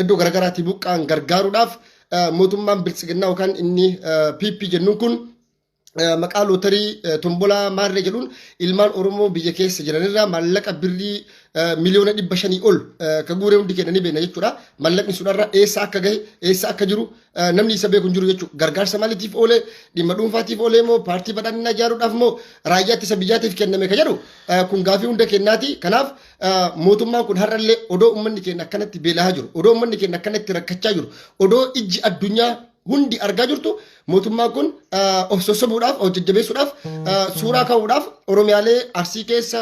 iddoo garagaraatti buqqaan gargaaruudhaaf mootummaan bilisiginnaa yookaan inni PP jennuun kun maqaa lootarii tombolaa maarree jedhuun ilmaan Oromoo biyya keessa jiranirraa maallaqa birrii miliyoona 500 ol ka guuree hundi kennanii beekna jechuudha. Maallaqni sunarraa eessa akka gahe eessa akka jiru namni isa beeku hin jiru jechuudha. Gargaarsa maaliitiif oolee dhimma dhuunfaatiif oolee moo paartii badhaadhinaa ijaaruudhaaf moo raayyaa ittisa biyyaatiif kenname ka jedhu kun gaafii hunda kennaati. Kanaaf mootummaan kun har'allee odoo uummanni keenya akkanatti beelaa jiru odoo uummanni keenya akkanatti rakkachaa jiru odoo ijji addunyaa hundi argaa jirtu mootummaan kun of sossobuudhaaf of jajjabeessuudhaaf suuraa ka'uudhaaf Oromiyaalee Arsii keessa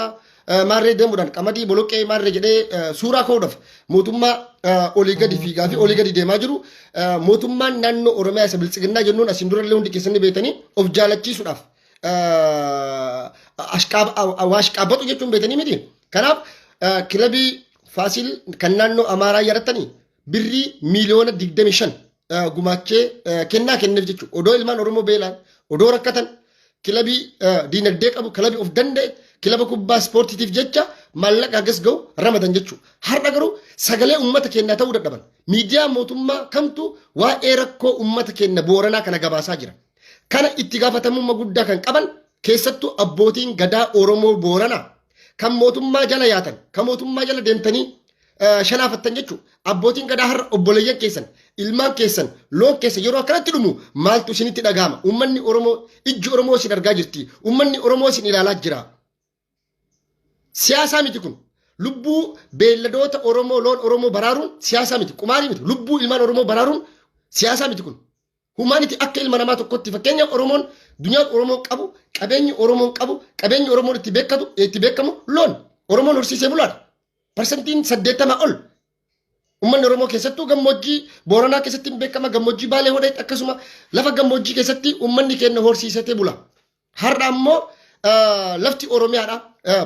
maarree deemuudhaan qamadii boloqqee maarree jedhee suuraa ka'uudhaaf mootummaa olii gadi fiigaa fi olii gadi deemaa jiru mootummaan naannoo Oromiyaa isa bilisiginnaa jennuun asiin durallee hundi keessanii beekanii of jaalachiisuudhaaf waashqaabbatu jechuun beekanii miti. Kanaaf kilabii Faasil kan naannoo Amaaraa yarattanii birrii miliyoona 25 gumaachee kennaa kenneef jechuudha. Odoo ilmaan Oromoo beelaan odoo rakkatan kilabii diinagdee qabu kilabii of danda'e kilaba kubbaa ispoortiitiif jecha maallaqa hagas ga'u ramadan jechuudha. Har'a garuu sagalee uummata keenyaa ta'uu dadhaban. Miidiyaa mootummaa kamtu waa'ee rakkoo uummata keenya Booranaa kana gabaasaa jira. Kana itti gaafatamummaa guddaa kan qaban keessattuu abbootiin gadaa Oromoo Booranaa kan mootummaa jala yaatan kan mootummaa jala deemtanii shanaafattan jechuudha. Abbootiin gadaa har'a obboleeyyan keessan ilmaan keessan loon keessa yeroo akkanatti dhumu maaltu isinitti dhagahama? Uummanni Oromoo ijji Oromoo isin argaa jirti. Uummanni Oromoo isin ilaalaa jira. Siyaasaa miti kun. Lubbuu beelladoota Oromoo loon Oromoo baraaruun siyaasaa miti. Qumaarii miti. Lubbuu ilmaan Oromoo baraaruun siyaasaa miti kun. Humaaniti akka ilma namaa tokkotti fakkeenya Oromoon dunyaan Oromoo qabu qabeenyi Oromoon qabu qabeenyi Oromoon itti beekamu loon Oromoon horsiisee bulaadha. Parsantiin 80 ol. Uummanni Oromoo keessattuu gammoojjii Booranaa keessatti beekama gammoojjii Baalee Hodhee akkasuma lafa gammoojjii keessatti uummanni keenya horsiisatee bula. Har'a ammoo lafti Oromiyaadha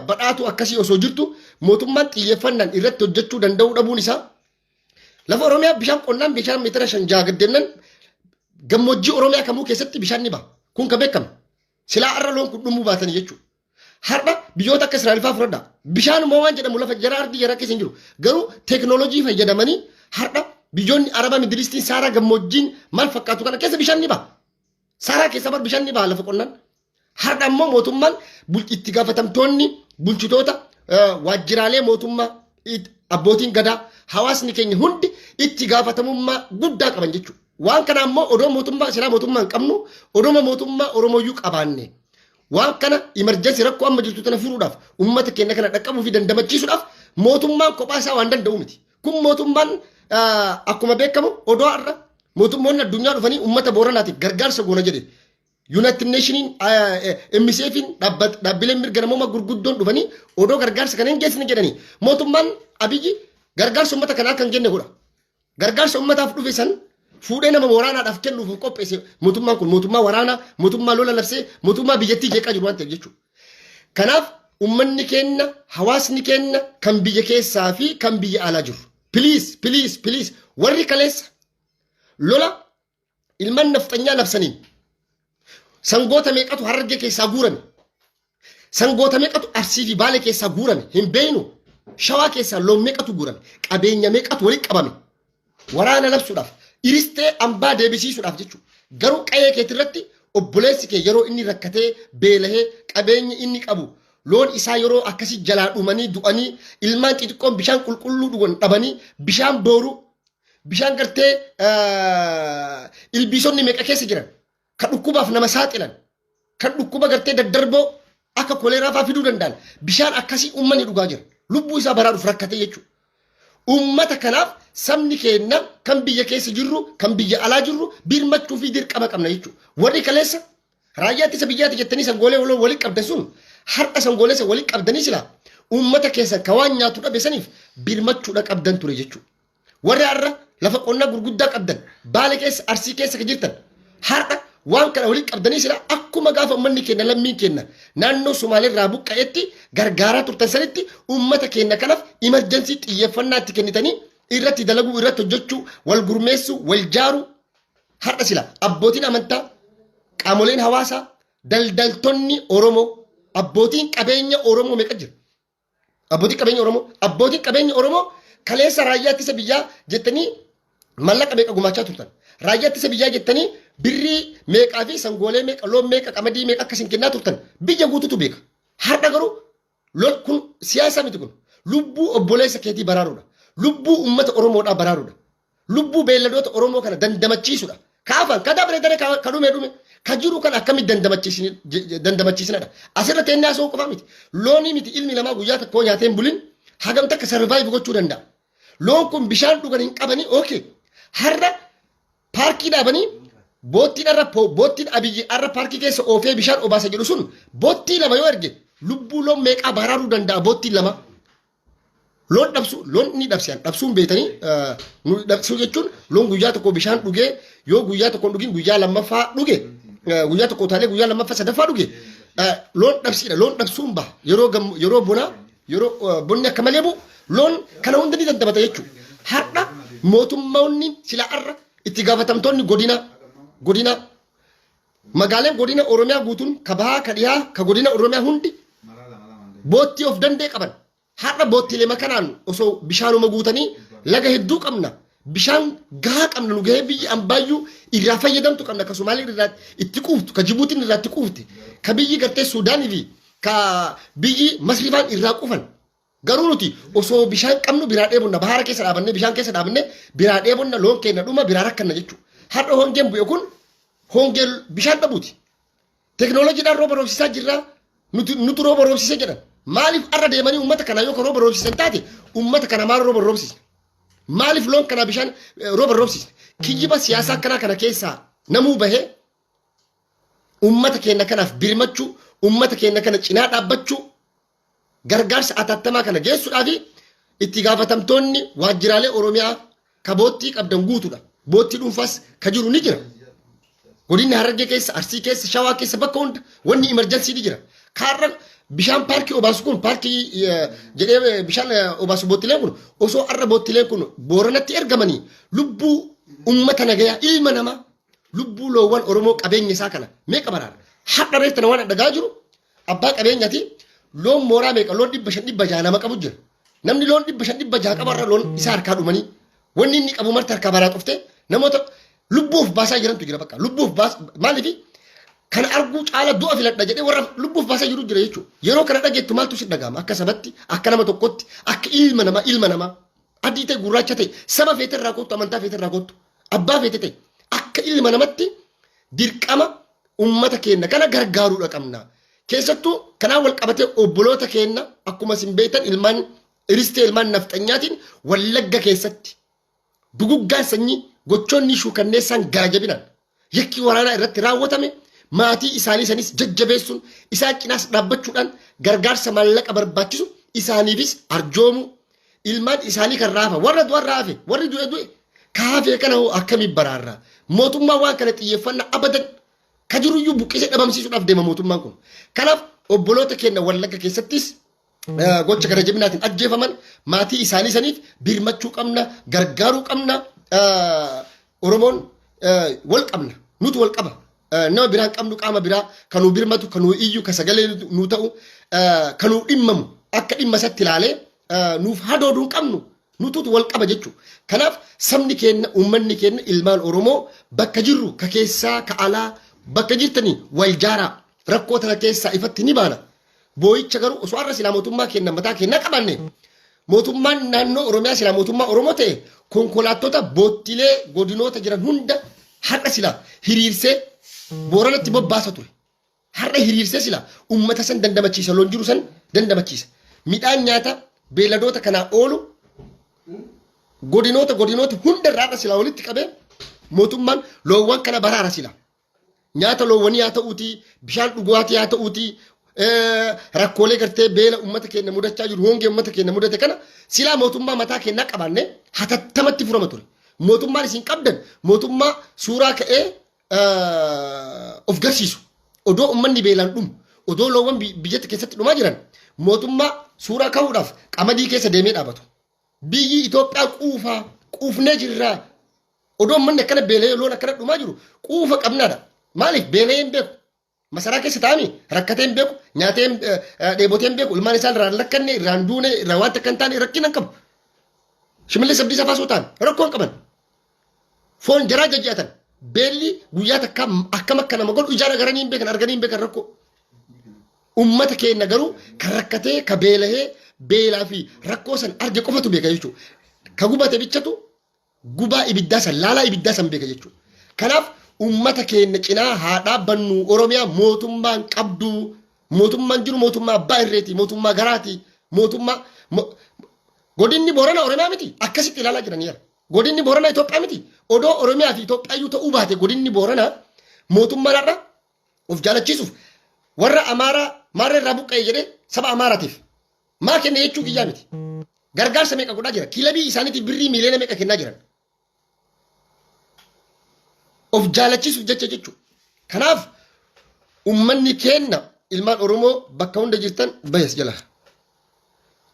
badhaatu akkasii osoo jirtu mootummaan xiyyeeffannaan irratti hojjechuu danda'uu dhabuun isaa lafa Oromiyaa bishaan qonnaan bishaan meetira 5 jaagaddeemnan gammoojjii Oromiyaa kamuu keessatti bishaan ni baha. Kun ka beekama. Silaa har'a loon kun dhumuu baatanii jechuudha. Har'a biyyoota akka Israa'el fa'aa fudhadha. Bishaan moo waan jedhamu lafa jara ardii jara keessa hin jiru. Garuu teekinooloojii fayyadamanii har'a biyyoonni Arabaa Midilistiin Saaraa gammoojjiin maal fakkaatu kana keessa bishaan ni baha. Saaraa keessa bar bishaan ni baha lafa qonnaan. Har'a ammoo mootummaan itti gaafatamtoonni bulchitoota waajjiraalee mootummaa abbootiin gadaa hawaasni keenya hundi itti gaafatamummaa guddaa qaban jechuudha. Waan kana ammoo odoo mootummaa silaa mootummaa hin qabnu odooma mootummaa Oromooyyuu qabaanne. Waan kana emergency rakkoo amma jirtu tana furuudhaaf uummata keenya kana dhaqqabuu fi dandamachiisuudhaaf mootummaan kophaa isaa waan danda'u miti. Kun mootummaan akkuma beekamu odoo har'a mootummoonni addunyaa dhufanii uummata Booranaatiif gargaarsa goona jedhe. United Nationiin MCFin dhaabbileen mirga namoomaa gurguddoon dhufanii odoo gargaarsa kana hin geessine jedhanii mootummaan Abiyyi gargaarsa uummata kanaa kan kenne godha. Gargaarsa uummataaf dhufe san fuudhee nama waraanaadhaaf kennuuf qopheesse mootummaan kun mootummaa waraanaa mootummaa lola labsee mootummaa biyyattii jeeqaa jiru waan ta'eef jechuudha. Kanaaf uummanni keenya hawaasni keenya kan biyya keessaa fi kan biyya alaa jiru. Please warri kaleessa lola ilmaan nafxanyaa labsanii sangoota meeqatu Harargee keessaa guurame sangoota meeqatu Arsii fi Baalee keessaa guurame hin beeynu Shawaa keessaa loon meeqatu guurame qabeenya meeqatu walitti qabame waraana labsuudhaaf iristee ambaa deebisiisuudhaaf jechuudha. Garuu qe'ee keetirratti obboleessi kee yeroo inni rakkatee beelahee qabeenyi inni qabu loon isaa yeroo akkasii jalaa dhumanii du'anii ilmaan xixiqqoon bishaan qulqulluu dhugan dhabanii bishaan booruu bishaan gartee ilbiisonni meeqa keessa jiran kan dhukkubaaf nama saaxilan kan dhukkuba gartee daddarboo akka koleeraa fa'aa fiduu danda'an bishaan akkasii uummanni dhugaa jira. Lubbuu isaa baraaruuf rakkatee jechuudha. Uummata kanaaf sabni keenya kan biyya keessa jirru kan biyya alaa jirru birmachuu fi dirqama qabna jechuudha. Warri kaleessa raayyaa ittisa biyyaati jettanii sangoolee walitti qabdan sun har'a sangoolee walitti qabdanii sila uummata keessa ka waan nyaatu dhabe saniif birmachuudha qabdan ture jechuudha. Warri har'a lafa qonnaa gurguddaa qabdan Baalee keessa Arsii keessa ka jirtan har'a waan kana walitti qabdanii sila akkuma gaafa uummanni keenya lammiin keenya naannoo Somaaleerraa buqqa'etti gargaaraa turtan sanitti uummata keenya kanaaf emergency xiyyeeffannaa itti kennitanii irratti dalaguu irratti hojjechuu wal gurmeessuu wal jaaruu har'a sila abbootiin amantaa qaamoleen hawaasaa daldaltoonni Oromoo abbootiin qabeenya Oromoo meeqa jira? Abbootiin qabeenya Oromoo kaleessa raayyaa ittisa biyyaa jettanii mallaqa meeqa gumaachaa turtan. Raayyaa ittisa biyyaa jettanii birrii meeqaa fi sangoolee meeqa loon meeqa qamadii meeqa akkasiin kennaa turtan biyya guututu beeka. Har'a garuu lol kun siyaasa miti kun lubbuu obboleessa keetii baraaruudha. Lubbuu uummata Oromoodhaa baraaruudha. Lubbuu beelladoota Oromoo kana dandamachiisuudha. Kaafan kada bareedane ka dhume ka jiru kan akkamitti dandamachiisinadha. Asirra teennaa soo qofa miti. Loonii miti ilmi namaa guyyaa tokkoo nyaateen bulin hagam takka sarvaayiv gochuu danda'a. Loon kun bishaan dhugan hin qabanii ookee. Har'a paarkii dhaabanii boottiin abiyyi har'a paarkii keessa oofee bishaan obaasa jedhu sun boottii lama yoo erge lubbuu loon meeqaa baraaruu danda'a boottiin lama. Loon ni dhabsiyan dhabsuun beetanii dhabsuu jechuun loon guyyaa tokko bishaan dhugee yoo guyyaa tokko dhugin guyyaa lammaffaa dhuge guyyaa tokko utaalee guyyaa lammaffaa sadaffaa dhuge loon dhabsiidha loon dhabsuun baha yeroo bonaa yeroo bonni akka malee bu'u loon kana hunda ni dandamata jechuudha. Har'a mootummoonni sila har'a itti gaafatamtoonni godina magaaleen godina Oromiyaa guutuun ka bahaa ka dhiyaa ka godina Oromiyaa hundi boottii of dandee qaban. Har'a boottiilee makanaan osoo bishaanuma guutanii laga hedduu qabna. Bishaan gahaa qabna nu gahee biyyi ambaayyuu irraa fayyadamtu qabna. Ka Somaalii irraa itti quuftu, ka Jibuutiin irraa itti quufti, ka biyyi gartee Suudaanii fi ka biyyi Masrifaan irraa qufan. Garuu nuti osoo bishaan qabnu biraa dheebonna bahara keessa dhaabannee bishaan keessa dhaabannee biraa dheebonna loon keenya dhuma biraa rakkanna jechuudha. Har'a hongeen bu'e kun hongee bishaan dhabuuti. Teknooloojiidhaan rooba roobsisaa jirraa nuti rooba roobsisee jedhan. Maaliif arra deemanii uummata kana yoo rooba roobsisan taate uummata kana maal rooba roobsisne? Maaliif loon kana bishaan rooba roobsisne? Kiyyiba siyaasaa kana keessaa namuu bahee uummata keenya kanaaf birmachuu, uummata keenya kana cinaa dhaabbachuu, gargaarsa atattamaa kana geessuudhaa fi itti gaafatamtoonni waajjiraalee Oromiyaa ka boottii qabdan guutuudha. Boottii dhuunfaas ka jiru ni jira. Godinni Harargee keessa, Arsii keessa, Shawaa keessa bakka hunda wanni imerjansii ni jira. Kaarra bishaan paarkii obaasu kun paarkii jedhee bishaan obaasu boottileen kun osoo har'a boottileen kun Booranatti ergamanii lubbuu uummata nagayaa ilma namaa lubbuu loowwan Oromoo qabeenya isaa kana meeqa baraara. Har'a reeffa waan dhagaa jiru abbaa qabeenyaati loon mooraa meeqa loon 500 nama qabu jira. Namni loon 500 qabarra loon isaa harkaa dhumanii wanni inni qabu marti harkaa baraa dhuftee namoota lubbuuf baasaa jirantu jira bakka lubbuuf baas maaliif kan arguu caala du'a filadha jedhee warra lubbuuf baasaa jiru jira jechuudha. Yeroo kana dhageettu maaltu si dhaga'ama akka sabatti akka nama tokkotti akka ilma namaa adii ta'e gurraacha ta'e saba feete irraa kottu amantaa feete irraa kottu abbaa feete ta'e akka ilma namatti dirqama uummata keenya kana gargaaruudha qabna. Keessattuu kanaan wal qabatee obboloota keenya akkuma isin beektan ilmaan iristee ilmaan nafxanyaatiin Wallagga keessatti duguggaan sanyii gochoonni shuukanneessaan gara jabinaan yakki waraanaa irratti raawwatame maatii isaanii sanis jajjabeessuun isaan cinaas dhaabbachuudhaan gargaarsa maallaqa barbaachisu isaaniifis arjoomu ilmaan isaanii kan raafa warra du'an raafe warri du'e kaafee kana hoo akkamii baraarraa mootummaa waan kana xiyyeeffannaa abadan ka jiruyyuu buqqisee dhabamsiisuudhaaf deema mootummaan kun. Kanaaf obboloota keenya Wallagga keessattis gocha gara jabinaatiin ajjeefaman maatii isaanii saniif birmachuu qabna gargaaruu qabna Oromoon wal qabna nuti wal qaba. Nama biraan qabnu qaama biraa kanuu birmatu kanuu iyyu ka sagalee nuu ta'u kanuu dhimmamu akka dhimma isatti ilaalee nuuf hadooduun qabnu nutuutu wal qaba jechuudha. Kanaaf sabni keenya uummanni keenya ilmaan Oromoo bakka jirru ka keessaa ka alaa bakka jirtanii wal jaaraa rakkoo tana keessaa ifatti ni baana. Boo'icha garuu osoo har'a silaa mootummaa keenya mataa keenya qabanne mootummaan naannoo Oromiyaa silaa mootummaa Oromoo ta'e konkolaattota boottilee godinoota jiran hunda har'a silaa hiriirsee Booranatti bobbaasa ture. Har'a hiriirsee sila uummata san dandamachiisa loon jiru san dandamachiisa. Midhaan nyaata beeladoota kanaa oolu godinoota hunda irraa sila walitti qabee mootummaan loowwan kana baraara sila. Nyaata loowwanii haa ta'uuti, bishaan dhugaatii haa ta'uuti, rakkoolee gartee beela uummata keenya mudachaa jiru, hongee uummata keenya mudate kana silaa mootummaa mataa keenyaa qabaannee hatattamatti furama ture. Mootummaan isin qabdan mootummaa suuraa ka'ee of garsiisu. Odoo uummanni beelaan dhumu, odoo loowwan biyyatti keessatti dhumaa jiran mootummaa suuraa ka'uudhaaf qamadii keessa deemee dhaabatu. Biyyi Itoophiyaa quufnee jirraa. Odoo uummanni akkana beelee loon akkana dhumaa jiru quufa qabnaadha. Maaliif beelee hin beeku? Masaraa keessa taa'anii rakkatee hin beeku, nyaatee dheebotee hin beeku, ilmaan isaan irraan lakkanne, irraan duune, irraa waan takka hin taane rakkina hin qabu. Shimallee sabdiisa faasuutaan rakkoon qaban. Foon jaraa jajjaatan. Beelli guyyaa takka akkam akka nama godhu ijaara garanii hin beekan arganii hin beekan rakkoo. Ummata keenya garuu kan rakkatee ka beelahee beelaa fi rakkoo san arge qofatu beeka jechuudha. Ka gubate bichatu gubaa ibiddaa san laalaa ibiddaa san beeka jechuudha. Kanaaf ummata keenya cinaa haa dhaabbannu Oromiyaa mootummaan qabdu mootummaan jiru mootummaa abbaa irreeti mootummaa garaati mootummaa godinni Boorana Oromiyaa miti akkasitti ilaalaa jiranii godinni Boorana Itoophiyaa miti odoo Oromiyaa fi Itoophiyaa iyyuu ta'uu baate godinni Boorana mootummaadhaadha of jaalachiisuuf warra Amaaraa maarra irraa buqqa'e jedhee saba Amaaraatiif maa kenna jechuu kiyyaa miti gargaarsa meeqa godhaa jira kilabii isaaniitiif birrii miiliyoona meeqa kennaa jiran of jaalachiisuuf jecha jechuudha. Kanaaf ummanni keenya ilmaan Oromoo bakka hunda jirtan bayas jala.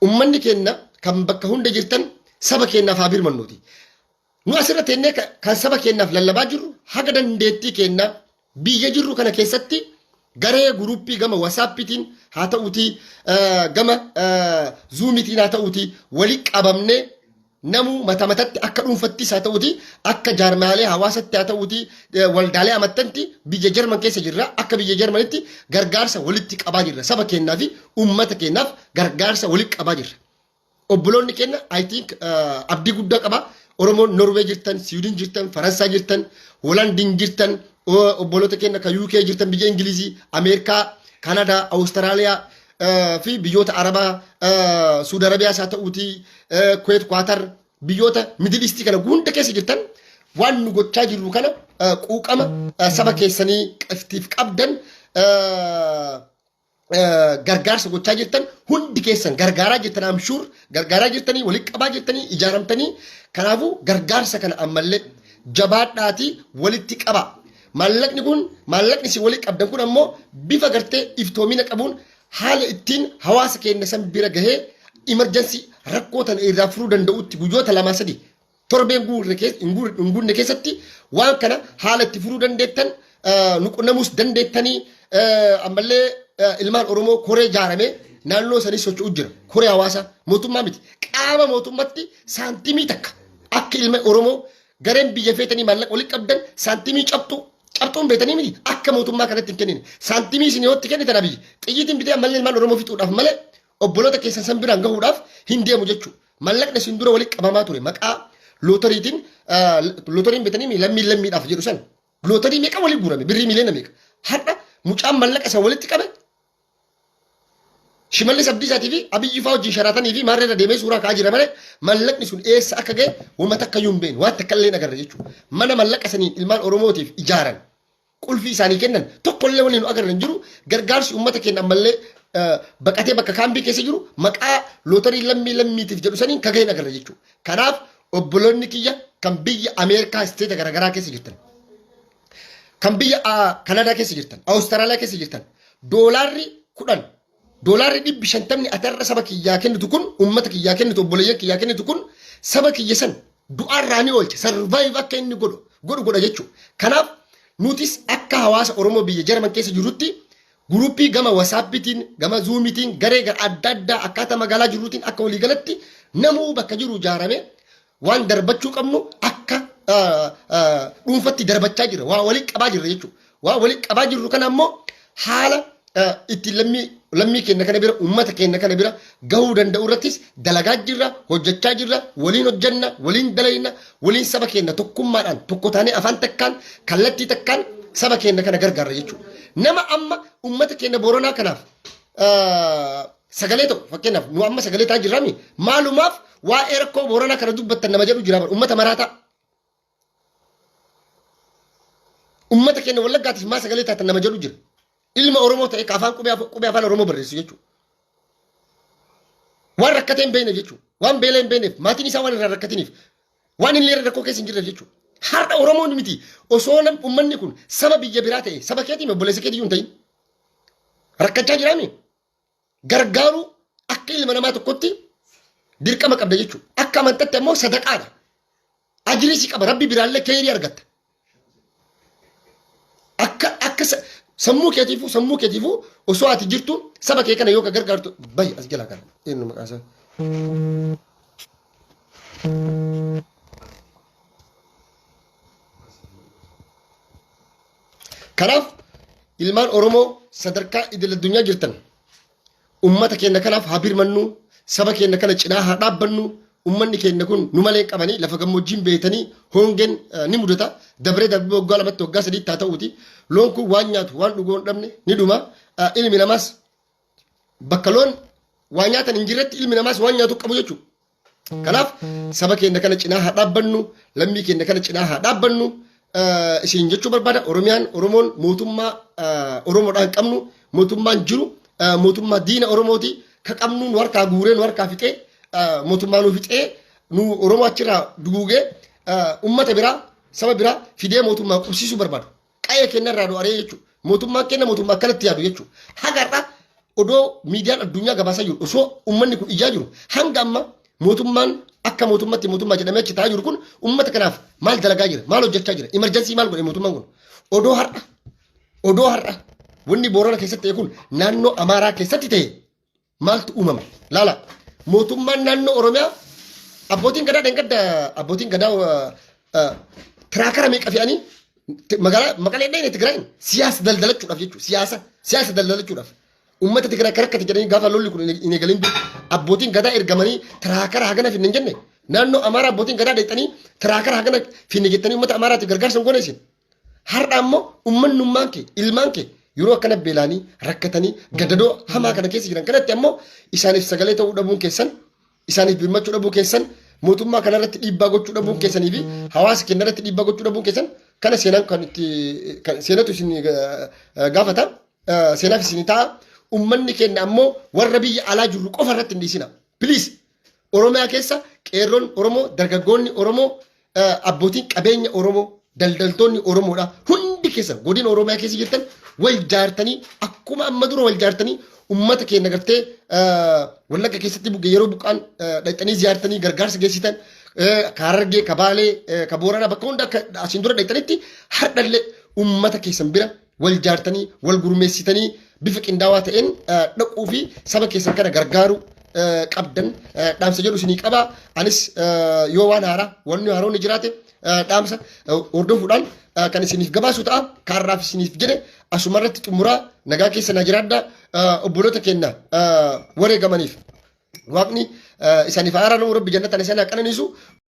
Ummanni keenya kan bakka hunda jirtan saba keenyaaf haa birmannuuti. Nu asirratti ennee kan saba keenyaaf lallabaa jirru haga dandeettii keenya biyya jirru kana keessatti garee guruppii gama wasaappiitiin haa ta'uutii gama zuumiitiin haa ta'uutii walii qabamnee namu mata matatti akka dhuunfattis haa ta'uutii akka jaarmaalee hawaasatti haa ta'uutii waldaalee amantanti biyya Jarman keessa jirra akka biyya Jarmanitti gargaarsa walitti qabaa jirra saba keenyaa fi uummata keenyaaf gargaarsa walitti qabaa jirra. Obboloonni keenya I think abdii guddaa qaba. Oromoon Norwee jirtan, Siwiidin jirtan, Faransaa jirtan, Hoolaandiin jirtan, obboloota keenya kan UK jirtan biyya Ingilizii, Ameerikaa, Kanadaa, Awustiraaliyaa fi biyyoota Arabaa, Suudi Arabiyaas haa ta'uutii, Kuweet, Kwaatar, biyyoota Middle East kana hunda keessa jirtan waan nu gochaa jirru kana quuqama saba keessanii qiftiif qabdan gargaarsa gochaa jirtan hundi keessan gargaaraa jirtan amshuur gargaaraa jirtanii walitti qabaa jirtanii ijaaramtanii kanaafuu gargaarsa kana ammallee jabaadhaatii walitti qaba. Maallaqni kun maallaqni si walitti qabdan kun ammoo bifa gartee iftoomina qabuun haala ittiin hawaasa keenya san bira gahee emergency rakkoo tan irraa furuu danda'utti guyyoota lama sadi torbeen guurre keessatti waan kana haala itti furuu dandeettan nuqunnamuus dandeettanii ammallee ilmaan Oromoo koree jaaramee naannoo sanis socho'u jira. Koree hawaasa mootummaa miti. Qaama mootummaatti saantimii takka akka ilma Oromoo gareen biyya feetanii maallaqa walitti qabdan saantimii cabxuun beetanii miti akka mootummaa kanatti hin kennine. Saantimii isin yootti kennitan abiyyi. Xiyyiitiin bitee ammallee ilmaan Oromoo fixuudhaaf malee obboloota keessan san biraan gahuudhaaf hin deemu jechuudha. Maallaqni isin dura walitti qabamaa ture maqaa lootoriitiin lootoriin bitanii lammiidhaaf jedhu san. Lootorii meeqa walii guurame birrii miliyoona meeqa. Har'a mucaan maallaqa isa walitti qabe Shimallis Abdiisaatii fi Abiyyi fa'aa wajjin sharaatanii fi maarree irra deemee suuraa ka'aa jira malee maallaqni sun eessa akka ga'e wama takka iyyuu hin beeknu waan takka illee agarra jechuudha. Mana maallaqa saniin ilmaan Oromootiif ijaaran qulfii isaanii kennan tokkollee waliin nu agarra hin jiru gargaarsi uummata keenya ammallee baqatee bakka kaambii keessa jiru maqaa lootarii lammiitiif jedhu saniin ka ga'een agarra jechuudha. Kanaaf obboloonni kiyya kan biyya Ameerikaa isteeta garaagaraa keessa jirtan kan biyya Kanadaa keessa jirtan Awustiraaliyaa keessa jirtan doolaarri 50 atarra saba kiyyaa kennitu kun uummata kiyyaa kennitu obboleeyyan kiyyaa kennitu kun saba kiyya san du'aarraa ni oolche sarvaayiv akka inni godha jechuudha. Kanaaf nutis akka hawaasa Oromoo biyya Jarman keessa jirutti guruppii gama wasaappiitiin gama zuumiitiin garee adda addaa akkaataa magaalaa jiruutiin akka waliigalatti namuu bakka jiru ijaaramee waan darbachuu qabnu akka dhuunfatti darbachaa jira waa walitti qabaa jirra jechuudha. Waa walitti qabaa jirru kana ammoo haala itti lammii keenya kana bira uummata keenya kana bira gahuu danda'u irrattis dalagaa jirra hojjechaa jirra waliin hojjanna waliin dalayna waliin saba keenya tokkummaadhaan tokko taanee afaan takkaan kallattii takkaan saba keenya kana gargaarra jechuudha. Nama amma uummata keenya Booranaa kanaaf sagalee ta'u fakkeenyaaf nu amma sagalee ta'aa jirraami maalumaaf waa'ee rakkoo Booranaa kana dubbattan nama jedhu jira uummata maraataa. Uummata keenya Wallaggaatiif maa sagalee taatan nama jedhu jira. Ilma Oromoo ta'e afaan qubee afaan Oromoo barreessu jechuudha. Waan rakkatee hin beekne jechuudha. Waan beela hin beekneef maatiin isaa waan irraa rakkatiniif waan inni rakkoo keessa hin jirreef jechuudha. Har'a Oromoon miti osoo uummanni kun saba biyya biraa ta'e saba keetii obboleessa keetii hin ta'in rakkachaa jiraami. Gargaaruu akka ilma namaa tokkotti dirqama qabda jechuudha. Akka amantatti ammoo sadaqaadha. Ajiriisi qaba rabbi biraallee keerii argatta. Akka sammuu keetiifuu osoo ati jirtu saba kee kana yoo ka gargaartu bayi as jala kana eenyu maqaa isaa Kanaaf ilmaan Oromoo sadarkaa idil addunyaa jirtan ummata keenya kanaaf haa birmannu saba keenya kana cinaa haa dhaabbannu ummanni keenya kun nu malee qabanii lafa gammoojjiin beetanii hongeen ni mudata dabree darbee waggaa lamatti waggaa sadiitti haa ta'uuti loon kun waan nyaatu waan dhuguu hin dhabne ni dhuma ilmi namaas bakka loon waan nyaatan hin jirretti ilmi namaas waan nyaatu qabu jechuudha. Kanaaf saba keenya kana cinaa haa dhaabbannu lammii keenya kana cinaa haa dhaabbannu isin jechuu barbaada Oromiyaan Oromoon mootummaa Oromoodhaan qabnu mootummaan jiru mootummaa diina Oromooti ka qabnu nu harkaa guuree nu harkaa fixee mootummaa nu fixee nu Oromoo achirraa duguugee ummata biraa saba biraa fidee mootummaa qubsiisuu barbaadu. Qa'ee keenya irraa du'aree jechuudha. Mootummaan keenya mootummaa akkanatti yaadu jechuudha. Hagarraa odoo miidiyaan addunyaa gabaasaa jiru osoo ummanni kun ijaa jiru hanga amma mootummaan akka mootummaatti mootummaa jedhamee achi taa'aa jiru kun ummata kanaaf maal dalagaa jira maal hojjechaa jira imerjensii maal godhe mootummaan kun odoo har'a wanni Boorana keessatti ta'e kun naannoo Amaaraa keessatti ta'e maaltu uumama laala mootummaan naannoo Oromiyaa abbootiin gadaa dhangadda abbootiin gadaa tiraakara meeqa fe'anii magaalaa Maqalee dhayne Tigraayin siyaasa daldalachuudhaaf jechuudha siyaasa daldalachuudhaaf ummata Tigraay karakkate jedhanii gaafa lolli kun hin eegalin abbootiin gadaa ergamanii tiraakara hagana finne hin jenne naannoo Amaaraa abbootiin gadaa dhayxanii tiraakara hagana finne jettanii ummata Amaaraatti gargaarsa hin goonesin har'a ammoo ummannummaan kee ilmaan kee yeroo akkana beelaanii rakkatanii gadadoo hamaa kana keessa jiran kanatti ammoo isaaniif sagalee ta'uu dhabuun keessan isaaniif birmachuu dhabuu keessan mootummaa kanarratti dhiibbaa gochuu dhabuun keessanii fi hawaasa keenyarratti dhiibbaa gochuu dhabuun keessan kana seenaan kan itti seenatu isin gaafata seenaaf isin ta'a ummanni keenya ammoo warra biyya alaa jirru qofa irratti hin dhiisina please Oromiyaa keessa qeerroon Oromoo dargaggoonni Oromoo abbootiin qabeenya Oromoo daldaltoonni Oromoodha hundi keessan godina Oromiyaa keessa jirtan wal jaartanii akkuma amma dura wal jaartanii ummata keenya gartee Wallagga keessatti buqqee yeroo buqqaan dhaqxanii ziyaartanii gargaarsa geessitan Harargee Kabaalee Booranaa bakka hunda akka asiin dura dhaqxanitti hardhallee ummata keessan bira wal jaartanii wal gurmeessitanii bifa qindaawaa ta'een dhaquu fi saba keessan kana gargaaru qabdan dhaamsa jedhu isinii qaba anis yoo waan haaraa wanni haaroonni jiraate dhaamsa hordofuudhaan kan isiniif gabaasu ta'a kaarraaf isiniif jedhe asumarratti xumuraa nagaa keessa na jiraadha obboloota keenya wareegamaniif waaqni isaaniif haaraan rabbi jannatan isaan qananiisu